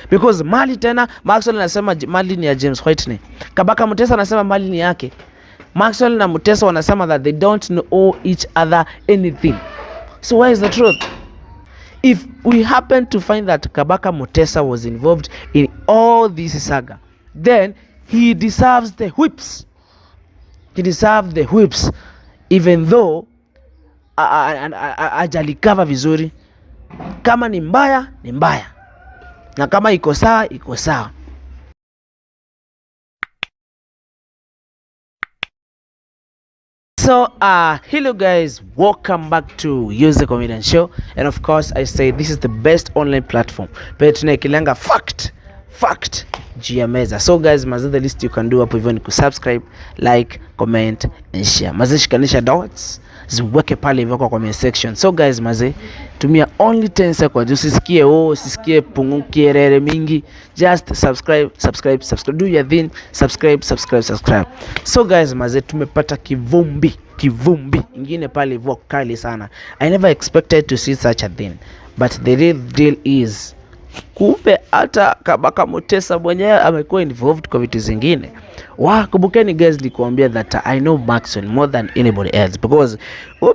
because mali tena Maxwell anasema mali ni ya James Whitney, Kabaka Mutesa anasema mali ni yake. Maxwell na Mutesa wanasema that they don't know each other anything. So where is the truth? If we happen to find that Kabaka Mutesa was involved in all this saga, then he deserves the whips. He deserves the whips, even though ajalikava vizuri. Kama ni mbaya ni mbaya, na kama iko sawa iko sawa. So hello guys, welcome back to Use the Comedian Show, and of course I say this is the best online platform pale tunaekilanga fact GMeza. So guys, maze the least you can do hapo hivyo ni kusubscribe, like, comment and share. Maze shikanisha dots ziweke pale hivyo kwa comment section. So guys, maze tumia only 10 seconds, usisikie punguki rere mingi, just subscribe, do your thing, subscribe. So guys, maze tumepata kivumbi ingine pale hivyo kali sana. I never expected to see such a thing, but the real deal is kumbe hata Kabaka Mutesa mwenyewe amekuwa involved kwa vitu zingine. Kumbukeni guys, nikuambia that I know Maxwell more than anybody else, because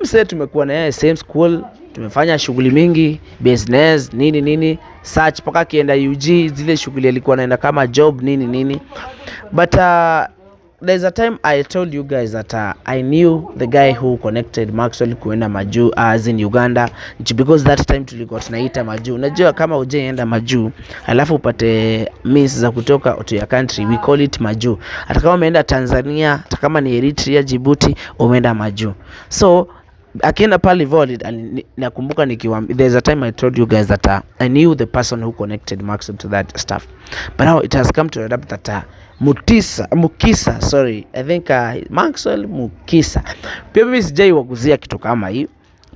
mse tumekuwa na yeye same school, tumefanya shughuli mingi, business nini search paka kienda UG, zile shughuli alikuwa anaenda kama job nini, but there's a time I told you guys that I knew the guy who connected Maxwell kuenda majuu as in Uganda, because that time tulikuwa tunaita majuu. Unajua kama ujeenda majuu alafu upate means za kutoka to your country, we call it majuu. Hata kama umeenda Tanzania, hata kama ni Eritrea, Djibouti, umeenda majuu. So akienda pale volleyed, nakumbuka nikiwaambia, there's a time I told you guys that I knew the person who connected Maxwell to that stuff, but now it has come to adapt that Mukisa, sorry, I think Maxwell Mukisa. Pia mimi sijai wakuzia kitu kama hii,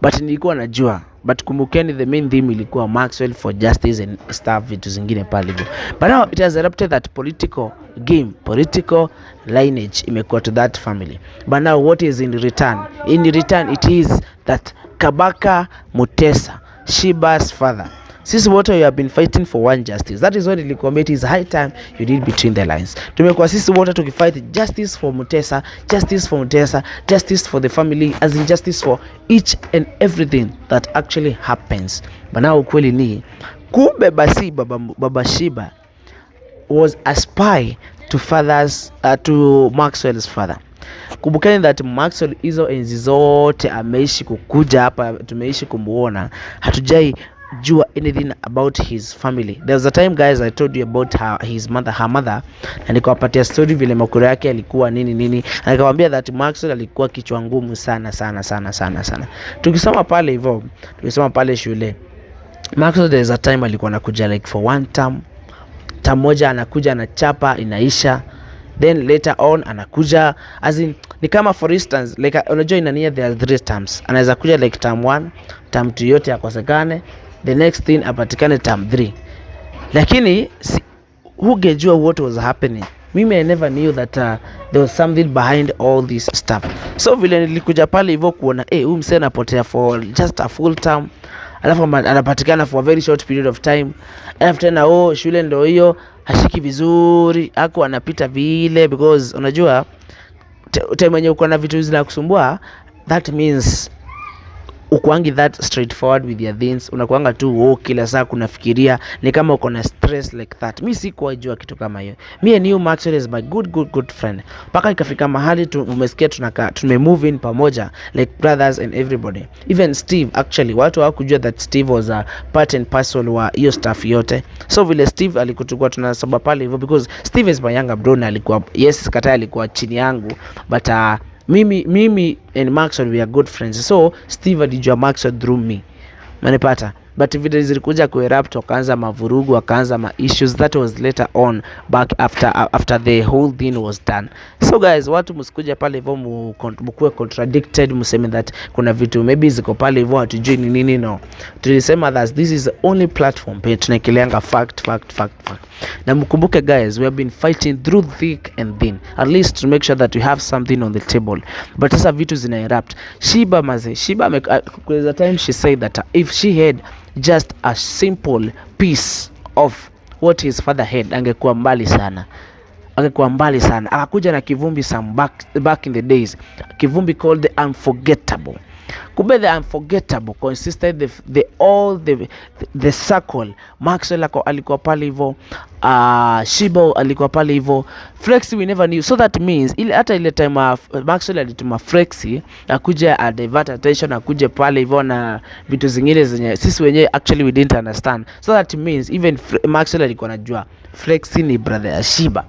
but nilikuwa najua. But kumbukeni the main theme ilikuwa Maxwell for justice and stuff, vitu zingine pale hivyo. But now it has adapted that political game, political lineage imekuwa to that family. But now what is in return? In return it is that Kabaka Mutesa, Shiba's father, sisi wote we have been fighting for one justice. That is what nilikwambia, it is high time you did between the lines. Tumekuwa sisi wote tukifight justice for Mutesa, justice for the family, as in justice for each and everything that actually happens. But now ukweli ni kumbe basi baba Shiba was a spy to Maxwell's father. Kumbukeni that Maxwell hizo enzi zote ameishi kukuja hapa, tumeishi kumuona, hatujai jua anything about his family. There was a time guys I told you about her mother, na nikawapatia story vile makuru yake alikuwa nini, na nikamwambia that Maxwell alikuwa kichwa ngumu sana. Tukisoma pale hivyo, tukisoma pale shule, Maxwell there is a time alikuwa anakuja like for one term moja, anakuja na chapa inaisha, then later on anakuja as in, ni kama for instance like unajua inania there are 3 terms, anaweza kuja like term 1, term 2 yote yakosekane, the next thing apatikane term 3. Lakini hugejua what was happening. Mimi I never knew that there was something behind all this stuff. So vile nilikuja pale hivyo kuona huyu msee anapotea for just a full term, alafu anapatikana for a very short period of time, alafu tena shule ndio hiyo hashiki vizuri, hako anapita vile, because unajua time yenye uko na vitu zinakusumbua, that means ukuangi that straightforward with your things, unakuanga tu kila saa kunafikiria, ni kama uko na stress like that. Mimi sikuwa jua kitu kama hiyo. Me and you Maxwell is my good friend, paka ikafika mahali umesikia tume move in pamoja like brothers and everybody. Even Steve, actually watu hawakujua that Steve was a part and parcel wa hiyo stuff yote. So vile Steve alikuchukua tunasaba pale hivyo, because Steve is my younger bro, na alikuwa alikuwa chini yangu, but mimi and Maxwell we are good friends. So Steve alijua Maxwell through me, manipata. But video zilikuja kuerupt, wakaanza mavurugu, wakaanza ma issues. That was later on, back after the whole thing was done. So guys, watu msikuja pale hivyo mkuwe contradicted, mseme that kuna vitu maybe ziko pale hivyo hatujui ni nini. No, tulisema that this is the only platform page tunakilianga fact. Na mkumbuke guys, we have been fighting through thick and thin, at least to make sure that we have something on the table. But sasa vitu zina erupt. Shiba there's a time she said that if she had just a simple piece of what his father had, angekuwa mbali sana, akakuja na kivumbi some back in the days, kivumbi called the unforgettable. Kumbe the unforgettable consisted the circle. Maxwell alikuwa pale hivyo, Shiba alikuwa pale hivyo, Flexi we never knew. So that means ile time Maxwell alituma Flexi akuja divert attention, akuje pale hivyo na vitu zingine zenye sisi wenyewe actually we didn't understand. So that means even Maxwell alikuwa anajua Flexi ni brother ya Shiba.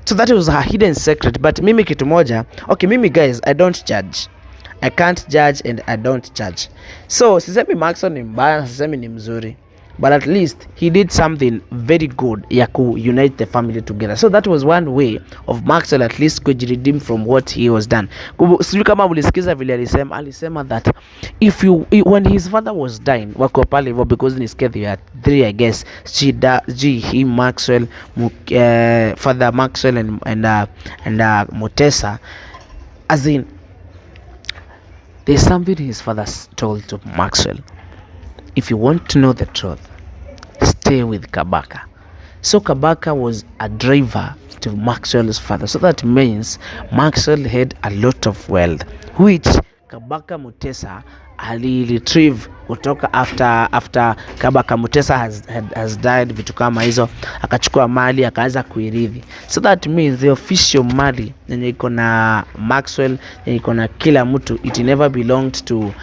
So that was a hidden secret. But mimi kitu moja, okay, mimi guys, I don't judge. I can't judge and I don't judge. So sisemi Maxwell ni mbaya, sisemi ni mzuri, but at least he did something very good ya ku unite the family together. So that was one way of Maxwell at least could redeem from what he was done. Sijui kama ulisikiza vile alisema that if you when his father was dying wako pale hivyo, because ni scared they had 3 I guess, he Maxwell, father Maxwell and Mutesa, as in there's something his father told to Maxwell: if you want to know the truth, stay with Kabaka. So Kabaka was a driver to Maxwell's father. So that means Maxwell had a lot of wealth, which Kabaka Mutesa retrieve kutoka after Kabaka Mutesa has died, vitu kama hizo, akachukua mali akaanza kuirithi. So that means the official mali yenye iko na Maxwell, yenye iko na kila mtu, it never belonged to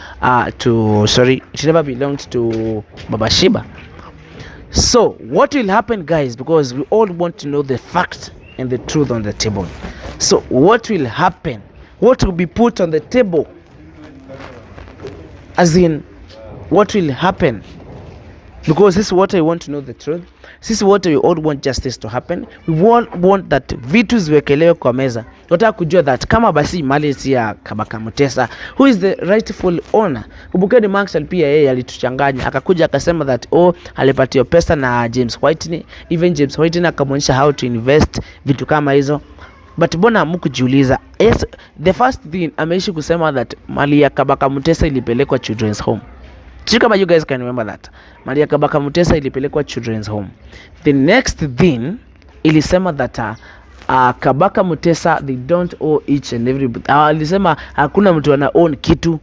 Baba Shiba. So what will happen, guys, because we all want to know the fact and the truth on the table. So what will happen, what will be put on the table, as in what will happen, because this is what I want to know the truth. This is what we all want justice to happen. We all want that vitu ziwekelewe kwa meza. Tunataka kujua that kama basi mali si ya Kabaka Mutesa, who is the rightful owner. Kumbukeni Maxwell pia yeye alituchanganya, akakuja akasema that alipatiwa pesa na James Whitney, even James Whitney akamwonyesha how to invest, vitu kama hizo. But bona mkujiuliza, yes, the first thing ameishi kusema that mali ya Kabaka Mutesa ilipelekwa children's home. Sio kama you guys can remember that. Mali ya Kabaka Mutesa ilipelekwa children's home. The next thing ilisema that Kabaka Mutesa, they don't owe each and every alisema hakuna mtu ana own kitu.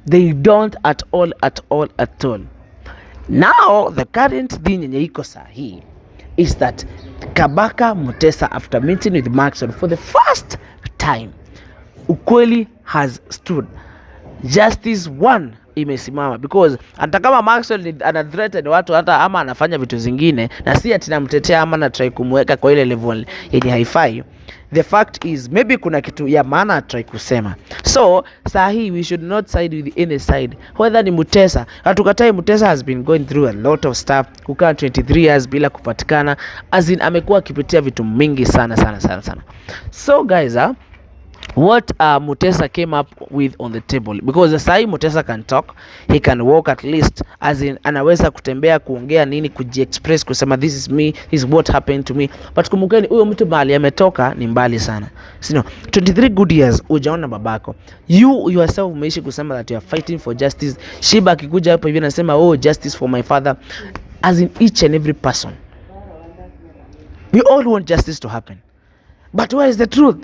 They don't at all. Now the current thing yenye iko sahi is that Kabaka Mutesa, after meeting with Maxwell for the first time, ukweli has stood. Justice one imesimama, because hata kama Maxwell ana threaten watu, hata ama anafanya vitu zingine, na si ati namtetea ama na try kumweka kwa ile level yenye haifai, the fact is maybe kuna kitu ya maana try kusema. So sahi we should not side with any side, whether ni Mutesa. Hatukatai Mutesa has been going through a lot of stuff, kukaa 23 years bila kupatikana, as in amekuwa akipitia vitu mingi sana. So guys, what Mutesa came up with on the table, because sai Mutesa can talk, he can walk at least, as in anaweza kutembea, kuongea nini, kujiexpress, kusema this is me, this is what happened to me. But kumbukeni huyo mtu mahali ametoka ni mbali sana, sino 23 good years ujaona babako. You yourself umeishi kusema that you are fighting for justice. Shiba akikuja hapo hivi anasema justice for my father, as in each and every person. We all want justice to happen, but where is the truth?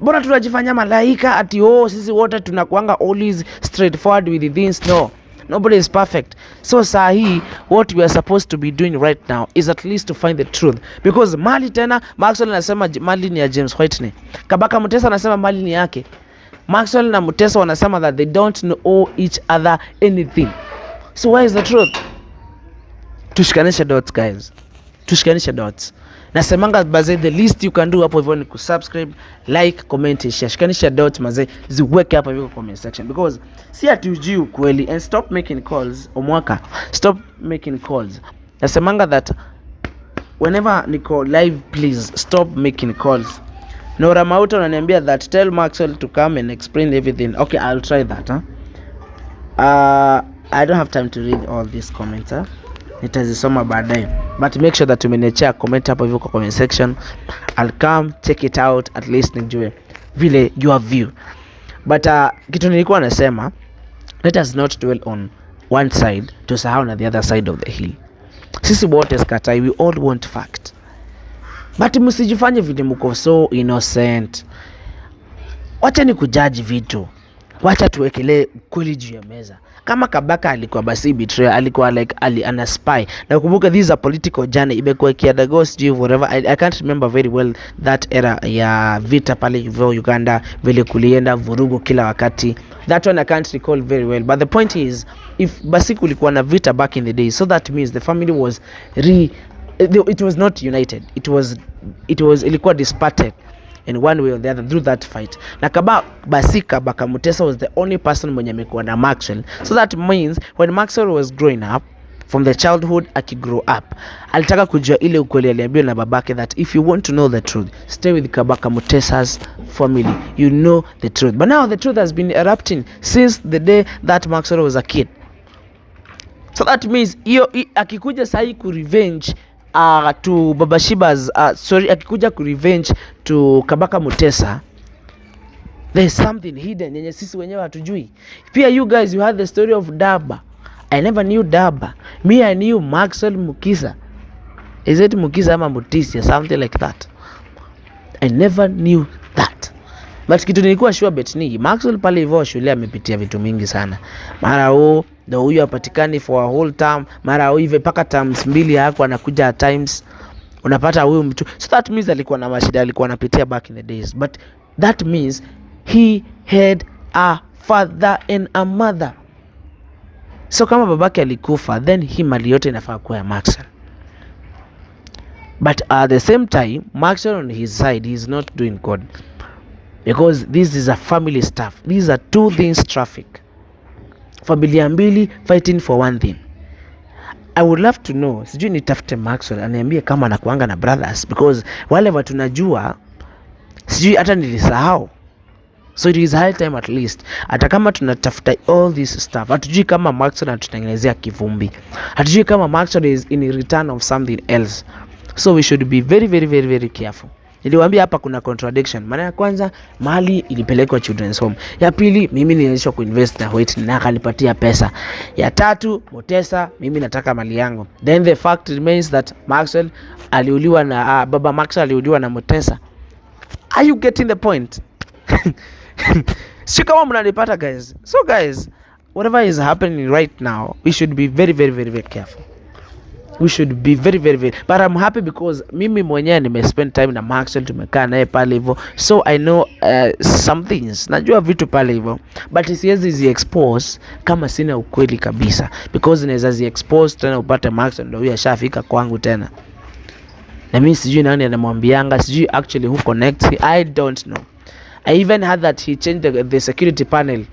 Bora tunajifanya malaika ati sisi wote tunakuanga always straightforward with the things. No, nobody is perfect. So sahi, what we are supposed to be doing right now is at least to find the truth, because mali tena Maxwell anasema mali ni ya James Whitney, Kabaka Mutesa anasema mali ni yake. Maxwell na Mutesa wanasema that they don't know each other anything. So where is the truth? Tushikanisha dots, guys, tushikanisha dots. Nasemanga baze, the least you can do hapo hivyo ni kusubscribe, like, comment, share. Shikanisha dots maze, ziweke hapo hivyo comment section, because si ati ukweli. And stop making calls omwaka, stop making calls. Nasemanga that whenever niko live, please stop making calls. Nora Mauta ananiambia that tell Maxwell to come and explain everything. Okay, I'll try that. I don't have time to read all these comments. Nitazisoma baadaye, but make sure that umeniachia comment hapo hivyo kwa comment section. I'll come check it out, at least nijue vile your view. But kitu nilikuwa nasema, let us not dwell on one side to sahau na the other side of the hill. Sisi wote sikatai, we all want fact, but msijifanye vile mko so innocent. Wacha ni kujaji vitu, wacha tuwekele kweli juu ya meza. Kama Kabaka alikuwa basi betrayal, alikuwa like ana spy. Na kumbuka these are political journey, imekuwa kiadago sijui whatever. I can't remember very well that era ya vita pale hivyo Uganda, vile kulienda vurugu kila wakati. That one I can't recall very well, but the point is, if basi kulikuwa na vita back in the day, so that means the family was it was not united, it was ilikuwa disparted in one way or the other through that fight. Na Kabaka Mutesa was the only person mwenye amekuwa na Maxwell. So that means when Maxwell was growing up, from the childhood akigrow up, alitaka kujua ile ukweli aliambiwa na babake that if you want to know the truth, stay with Kabaka Mutesa's family, you know the truth. But now the truth has been erupting since the day that Maxwell was a kid. So that means akikuja sahi ku revenge to Baba Shiba's akikuja ku revenge to Kabaka Mutesa, there's something hidden yenye sisi wenyewe hatujui. Pia you guys, you had the story of Daba. I never knew Daba. Me, I knew Maxwell Mukisa. Is it Mukisa ama Mutisia, something like that? I never knew that. But kitu nilikuwa sure bet ni Maxwell pale hivyo shule amepitia vitu mingi sana. Mara ndio huyu apatikani for a whole term, mara hivi paka terms 2 yako anakuja at times, unapata huyu mtu. So that means alikuwa na mashida, alikuwa anapitia back in the days, but that means he had a father and a mother. So kama babake alikufa, then hii mali yote inafaa kuwa ya Maxwell. But at the same time, Maxwell on his side, he is not doing good, because this is a family stuff. These are two things traffic. Familia mbili fighting for one thing. I would love to know, sijui nitafute Maxwell aniambie kama anakuanga na brothers, because wale watu najua sijui hata nilisahau. So it is high time at least, hata kama tunatafuta all this stuff, hatujui kama Maxwell anatutengenezea kivumbi, hatujui kama Maxwell is in return of something else. So we should be very very very very careful. Niliwaambia hapa kuna contradiction. Maana ya kwanza, mali ilipelekwa children's home. Ya pili, mimi nilianza kuinvest na wait na akanipatia pesa. Ya tatu, Mutesa, mimi nataka mali yangu. Then the fact remains that Maxwell aliuliwa na baba Maxwell aliuliwa na Mutesa. Are you getting the point? Si kama mnanipata guys. So guys, whatever is happening right now, we should be very very very very careful. We should be very very very, but I'm happy because mimi mwenyewe nimespend time na Maxwell, tumekaa naye pale hivyo, so I know some things, najua vitu pale hivyo, but siwezi zi expose kama sina ukweli kabisa, because inaweza zi expose tena upate Maxwell ndio huyo ashafika kwangu tena, na mimi sijui nani anamwambianga, sijui actually who connects. I don't know. I even heard that he changed the security panel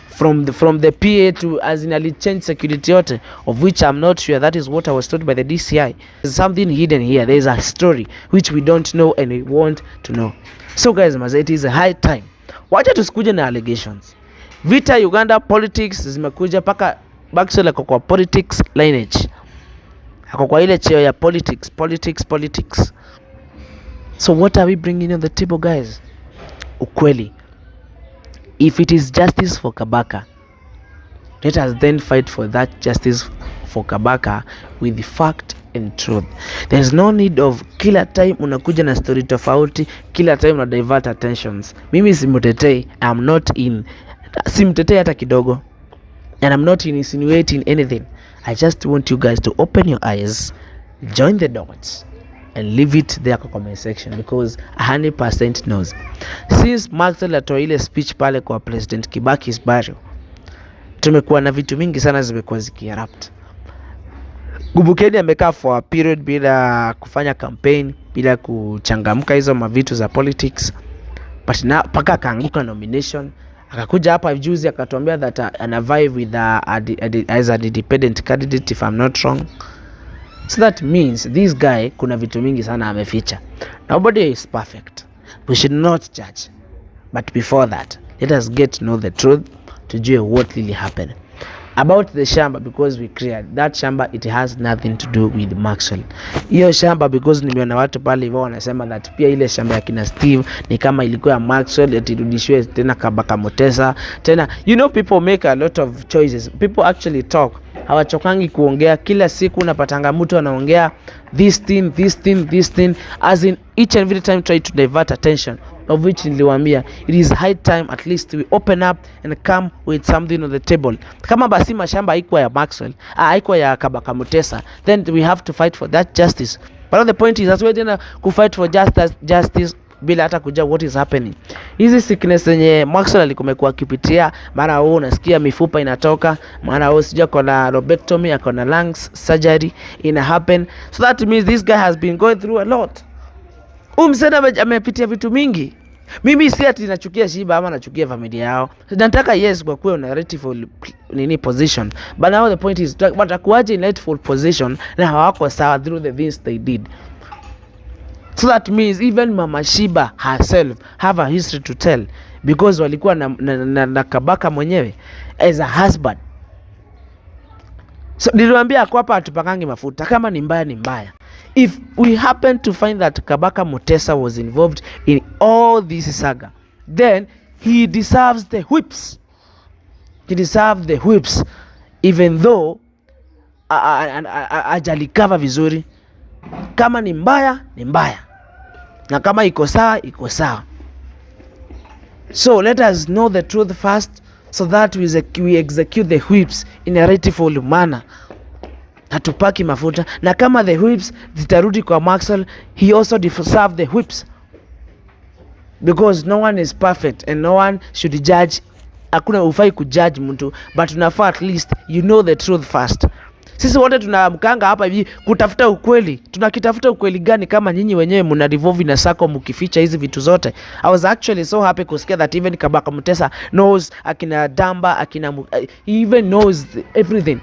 from the PA to as in ali change security yote, of which I'm not sure. That is what I was told by the DCI. There's something hidden here. There is a story which we don't know and we want to know. So guys, it is a high time, wacha tusikuje na allegations. Vita Uganda politics zimekuja paka Maxwell kwa politics lineage, ako kwa ile cheo ya politics. So what are we bringing on the table guys? Ukweli. If it is justice for Kabaka, let us then fight for that justice for Kabaka with the fact and truth. There's no need of kila time unakuja na story tofauti, kila time una divert attentions. Mimi simtetei, simtetei hata kidogo, and I'm not insinuating anything. I just want you guys to open your eyes, join the dots, and leave it there kwa comment section, because 100% knows. Since Maxwell atoa ile speech pale kwa President Kibaki's burial, tumekuwa na vitu mingi sana zimekuwa zikierupt. Gubukeni amekaa for a period bila kufanya campaign, bila kuchangamka hizo mavitu za politics, but na paka akaanguka nomination, akakuja hapa juzi akatuambia that ana vibe with as an independent candidate if I'm not wrong. So that means this guy kuna vitu mingi sana ameficha. Nobody is perfect. We should not judge. But before that, let us get to know the truth, tujue what really happened. about the shamba, because we cleared that shamba, it has nothing to do with Maxwell. Hiyo shamba, because nimeona watu pale hivyo wanasema that pia ile shamba ya kina Steve ni kama ilikuwa ya Maxwell, itirudishwe tena Kabaka Mutesa tena. You know, people make a lot of choices, people actually talk, hawachokangi kuongea. Kila siku unapatanga mtu anaongea this thing, as in each and every time try to divert attention, of which niliwaambia it is high time at least we open up and come with something on the table. Kama basi mashamba haikuwa ya Maxwell, haikuwa ya Kabaka Mutesa, then we have to fight for that justice. But the point is, as we tena ku fight for justice bila hata kujua what is happening. Hizi sickness zenye Maxwell alikuwa akipitia, mara wewe unasikia mifupa inatoka, mara wewe sija kuna lobectomy, akona lungs surgery ina happen. So that means this guy has been going through a lot. Msana amepitia vitu mingi. Mimi si ati nachukia Shiba ama nachukia familia yao. Nataka yes kwa kuwa una rightful position. But now the point is, watakuaje in rightful position na hawako sawa through the things they did. So that means even Mama Shiba herself have a history to tell, because walikuwa na Kabaka mwenyewe as a husband. So niliwaambia kwa hapa atupakangi mafuta, kama ni mbaya ni mbaya. If we happen to find that Kabaka Mutesa was involved in all this saga, then he deserves the whips. He deserves the whips, even though ajalikava vizuri. Kama ni mbaya ni mbaya, na kama iko sawa iko sawa. So let us know the truth first, so that we execute the whips in a rightful manner. Hatupaki mafuta, na kama the whips zitarudi kwa Maxwell, he also deserve the whips, because no one is perfect and no one should judge. Hakuna ufai kujudge mtu, but unafaa at least you know the truth first. Sisi wote tunamkanga hapa hivi kutafuta ukweli. Tunakitafuta ukweli gani kama nyinyi wenyewe mna revolve na sako mkificha hizi vitu zote? I was actually so happy kusikia that even Kabaka Mutesa knows akina Damba, he even knows everything.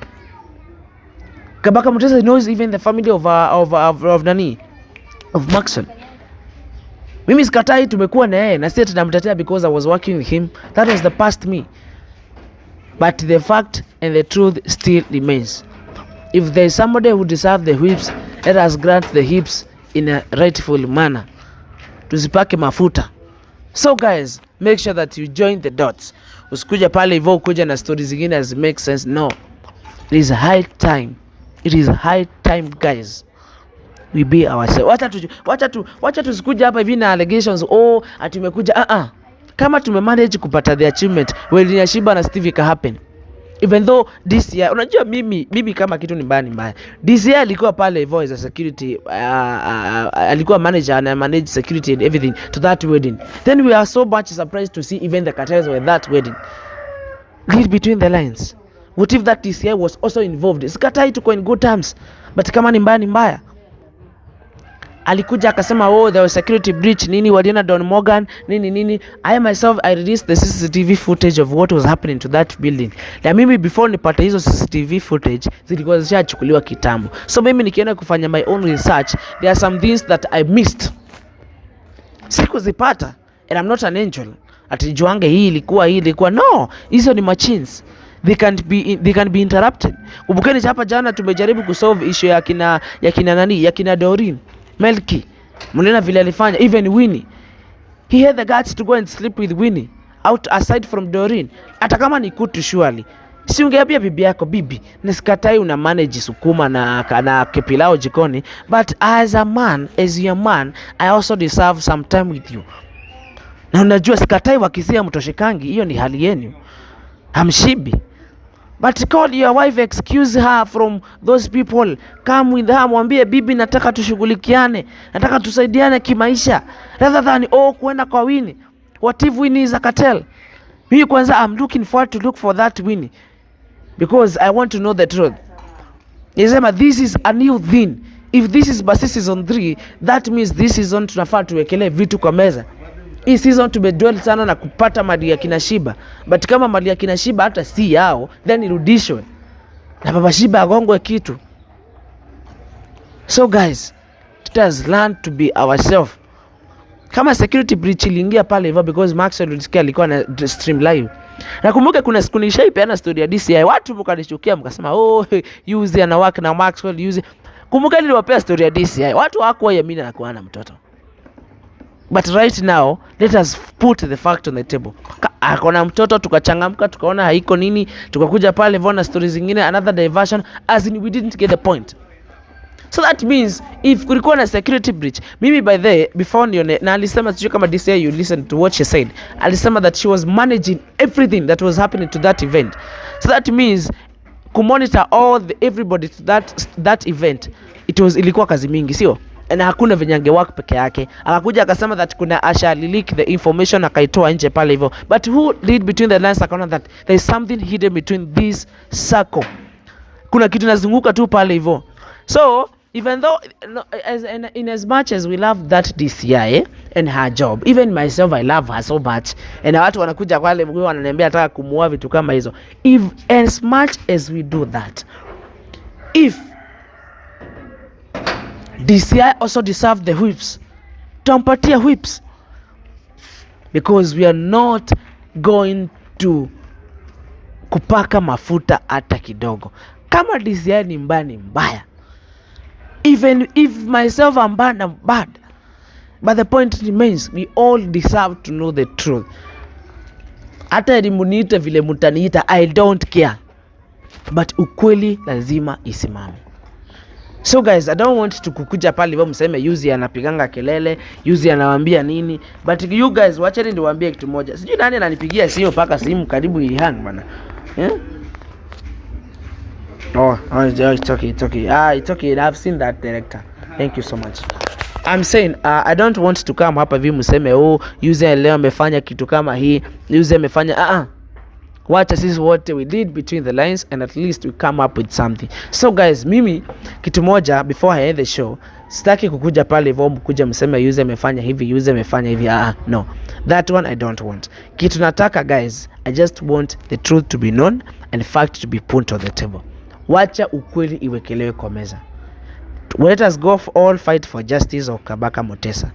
Kabaka Mutesa knows even the family of Maxwell. Mimi sikatai tumekuwa na yeye, na sisi tunamtetea because I was working with him. That was the past me. But the fact and the truth still remains. If there is somebody who deserves the whips, let us grant the hips in a rightful manner. Tusipake mafuta. So guys, make sure that you join the dots. Usikuja pale hivyo kuja na stories zingine as make sense. No. It is high time. It is high time, guys. We be ourselves. Wacha tusikuja hapa hivi na allegations. Oh, atumekuja. Kama tumemanage kupata the achievement, well ya Shiba na Steve ka happen. Even though this year, unajua mimi kama kitu ni mbaya. This year alikuwa pale hivyo as a security, alikuwa manager and manage security and everything to that wedding. Then we are so much surprised to see even the cartels were that wedding. Read between the lines. What if that this year was also involved? Sikatai tuko in good terms, but kama ni mbaya. Alikuja akasema there was security breach nini, waliona Don Morgan nini. I myself released the CCTV footage of what was happening to that building. Na mimi before nipata hizo CCTV footage zilikuwa zishachukuliwa kitambo. So mimi nikienda kufanya my own research, there are some things that I missed. Sikuzipata, and I'm not an angel. Atijuange hii ilikuwa no, hizo ni machines. They can be interrupted. Ubukeni hapa jana tumejaribu kusolve issue ya kina Doreen Melki. Mnena vile alifanya even Winnie. He had the guts to go and sleep with Winnie out aside from Doreen. Hata kama ni kutu surely. Si ungeambia bibi yako, bibi, nisikatai una manage sukuma na kepilao jikoni, but as your man, I also deserve some time with you. Na unajua sikatai wakisia mtoshikangi, hiyo ni hali yenu. Hamshibi. But call your wife, excuse her from those people. Come with her, mwambie bibi nataka tushughulikiane, nataka tusaidiane kimaisha, rather than kuenda kwa Winnie. What if Winnie is a cartel? Mimi kwanza I'm looking forward to look for that Winnie, because I want to know the truth. Nisema this is a new thing. If this is basi season 3, that means this season tunafaa tuwekele vitu kwa meza. Hii season tumedwell sana na kupata mali ya kina Shiba. But kama mali ya kina Shiba hata si yao, then irudishwe na baba Shiba agongwe kitu. So guys, let us learn to be ourselves. Kama security breach iliingia pale hivyo because Maxwell ulisikia alikuwa na stream live, Nakumbuka kuna siku nishaipeana story ya DCI, watu mkanishukia mkasema Yuzi ana work na Maxwell Yuzi. Kumbuka niliwapea story ya DCI, watu hawakuamini na kuana mtoto. But right now, let us put the fact on the table. Akona mtoto, tukachangamka, tukaona haiko nini, tukakuja pale vona stories zingine, another diversion, as in we didn't get the point. So that means if kulikuwa na security breach, mimi by the before nione na alisema sio kama DCI, you listen to what she said. Alisema that she was managing everything that was happening to that event. So that means kumonitor everybody to that event, ilikuwa kazi mingi, sio? Na hakuna venye angework peke yake. Akakuja akasema that kuna Asha leak the information akaitoa nje pale hivyo. But who read between the lines akaona that there is something hidden between this circle. Kuna kitu nazunguka tu pale hivyo. So even though in as much as we love that DCI and her job, even myself I love her so much, and watu wanakuja pale mguu wananiambia nataka kumuoa vitu kama hizo. If as much as we do that, if DCI also deserve the whips, tumpatia whips, because we are not going to kupaka mafuta hata kidogo. Kama DCI ni mbaya, even if myself I'm bad, but the point remains, we all deserve to know the truth. Hata elimuniite vile mutaniita, I don't care, but ukweli lazima isimame. So guys, I don't want to kukuja pale hivyo mseme Yuzi anapiganga kelele, Yuzi anawaambia nini, but you guys wacheni niwaambie kitu moja. Sijui nani ananipigia simu paka simu karibu ihang bana. It's okay. It's okay. I've seen that director. Thank you so much. I'm saying I don't want to come hapa hivi mseme Yuzi leo amefanya kitu kama hii, Yuzi amefanya Wacha sisi wote we did between the lines, and at least we come up with something. So guys, mimi kitu moja before I end the show, sitaki kukuja pale hivyo mkuja mseme Yuzi amefanya hivi, Yuzi amefanya hivi. No, that one I don't want. Kitu nataka guys, I just want the truth to be known and fact to be put on the table. Wacha ukweli iwekelewe kwa meza. Let us go all fight for justice of Kabaka Mutesa,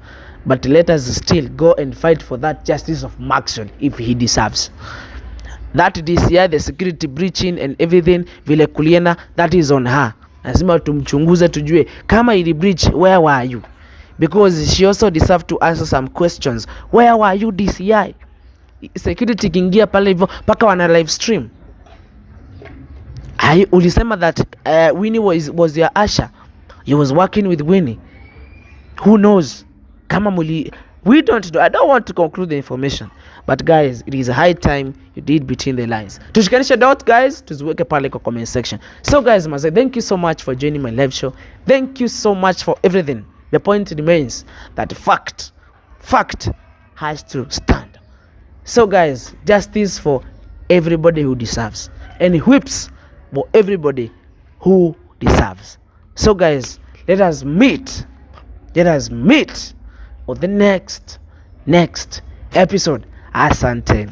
but let us still go and fight for that justice of Maxwell if he deserves. That DCI, the security breaching and everything vile kuliena, that is on her. Lazima tumchunguze tujue kama ili breach, where were you? Because she also deserve to answer some questions. Where were you DCI? Security kingia pale hivyo paka wana live stream. Ulisema that Winnie was your Asha. You was working with Winnie. Who knows? Kama we don't know. I don't want to conclude the information, but guys, it is high time you did between the lines. Tushikanisha dot guys, tuziweke pale kwa comment section. So guys, mazee, thank you so much for joining my live show. Thank you so much for everything. The point remains that fact has to stand. So guys, justice for everybody who deserves, and whips for everybody who deserves. So guys, let us meet on the next episode. Asante.